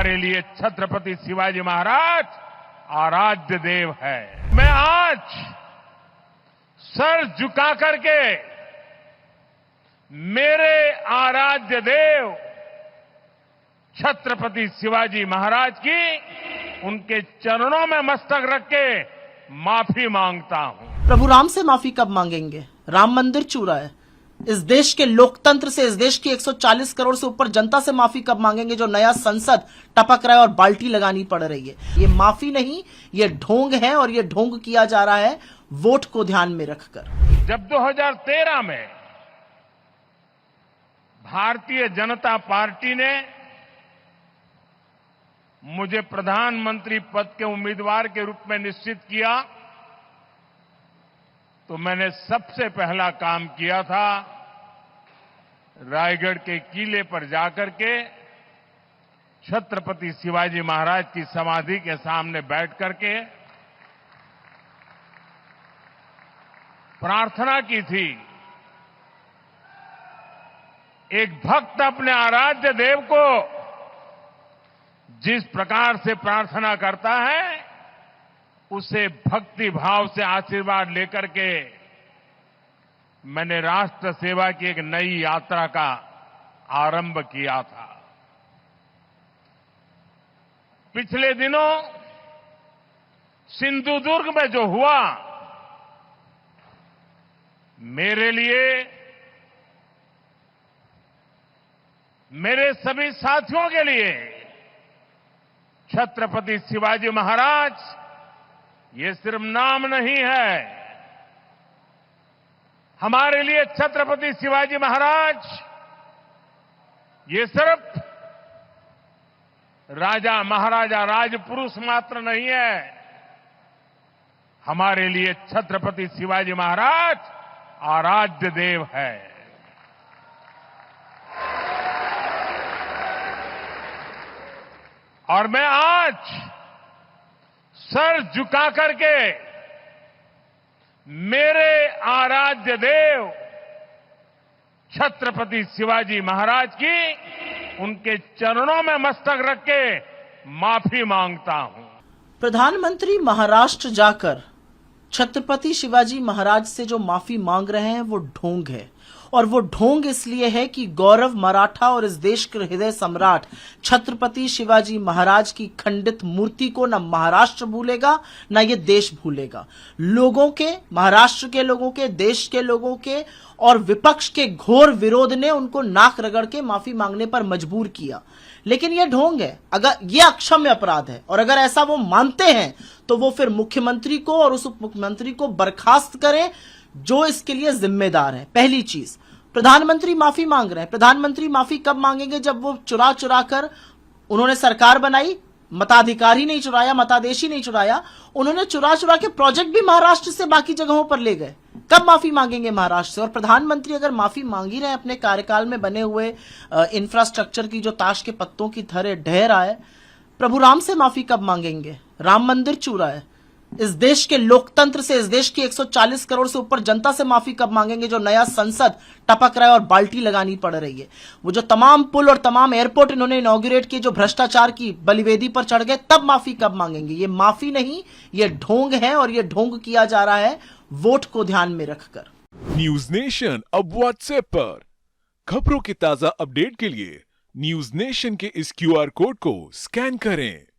हमारे लिए छत्रपति शिवाजी महाराज आराध्य देव है। मैं आज सर झुका करके मेरे आराध्य देव छत्रपति शिवाजी महाराज की उनके चरणों में मस्तक रख के माफी मांगता हूं। प्रभु राम से माफी कब मांगेंगे? राम मंदिर चूरा है। इस देश के लोकतंत्र से, इस देश की 140 करोड़ से ऊपर जनता से माफी कब मांगेंगे जो नया संसद टपक रहा है और बाल्टी लगानी पड़ रही है? ये माफी नहीं, ये ढोंग है और ये ढोंग किया जा रहा है वोट को ध्यान में रखकर। जब 2013 में भारतीय जनता पार्टी ने मुझे प्रधानमंत्री पद के उम्मीदवार के रूप में निश्चित किया तो मैंने सबसे पहला काम किया था रायगढ़ के किले पर जाकर के छत्रपति शिवाजी महाराज की समाधि के सामने बैठ करके प्रार्थना की थी। एक भक्त अपने आराध्य देव को जिस प्रकार से प्रार्थना करता है उसे भक्ति भाव से आशीर्वाद लेकर के मैंने राष्ट्र सेवा की एक नई यात्रा का आरंभ किया था। पिछले दिनों सिंधुदुर्ग में जो हुआ मेरे लिए, मेरे सभी साथियों के लिए छत्रपति शिवाजी महाराज ये सिर्फ नाम नहीं है। हमारे लिए छत्रपति शिवाजी महाराज ये सिर्फ राजा महाराजा राजपुरुष मात्र नहीं है। हमारे लिए छत्रपति शिवाजी महाराज आराध्य देव है। और मैं आज सर झुका करके मेरे आराध्य देव छत्रपति शिवाजी महाराज की उनके चरणों में मस्तक रख के माफी मांगता हूं। प्रधानमंत्री महाराष्ट्र जाकर छत्रपति शिवाजी महाराज से जो माफी मांग रहे हैं वो ढोंग है। और वो ढोंग इसलिए है कि गौरव मराठा और इस देश के हृदय सम्राट छत्रपति शिवाजी महाराज की खंडित मूर्ति को न महाराष्ट्र भूलेगा न ये देश भूलेगा। लोगों के, महाराष्ट्र के लोगों के, देश के लोगों के और विपक्ष के घोर विरोध ने उनको नाक रगड़ के माफी मांगने पर मजबूर किया। लेकिन ये ढोंग है, अगर ये अक्षम्य अपराध है और अगर ऐसा वो मानते हैं तो वो फिर मुख्यमंत्री को और उस उप मुख्यमंत्री को बर्खास्त करें जो इसके लिए जिम्मेदार है। पहली चीज, प्रधानमंत्री माफी मांग रहे हैं। प्रधानमंत्री माफी कब मांगेंगे? जब वो चुरा चुरा कर उन्होंने सरकार बनाई, मताधिकार ही नहीं चुराया, मतादेश ही नहीं चुराया, उन्होंने चुरा चुरा के प्रोजेक्ट भी महाराष्ट्र से बाकी जगहों पर ले गए। कब माफी मांगेंगे महाराष्ट्र से? और प्रधानमंत्री अगर माफी मांग ही रहे हैं अपने कार्यकाल में बने हुए इंफ्रास्ट्रक्चर की जो ताश के पत्तों की तरह ढह रहा है, प्रभु राम से माफी कब मांगेंगे? राम मंदिर चूरा है। इस देश के लोकतंत्र से, इस देश की 140 करोड़ से ऊपर जनता से माफी कब मांगेंगे जो नया संसद टपक रहा है और बाल्टी लगानी पड़ रही है? वो जो तमाम पुल और तमाम एयरपोर्ट इन्होंने इनॉग्रेट किए, जो भ्रष्टाचार की बलिवेदी पर चढ़ गए, तब माफी कब मांगेंगे? ये माफी नहीं, ये ढोंग है और ये ढोंग किया जा रहा है वोट को ध्यान में रखकर। न्यूज नेशन अब व्हाट्सएप पर खबरों के ताजा अपडेट के लिए न्यूज नेशन के इस QR कोड को स्कैन करें।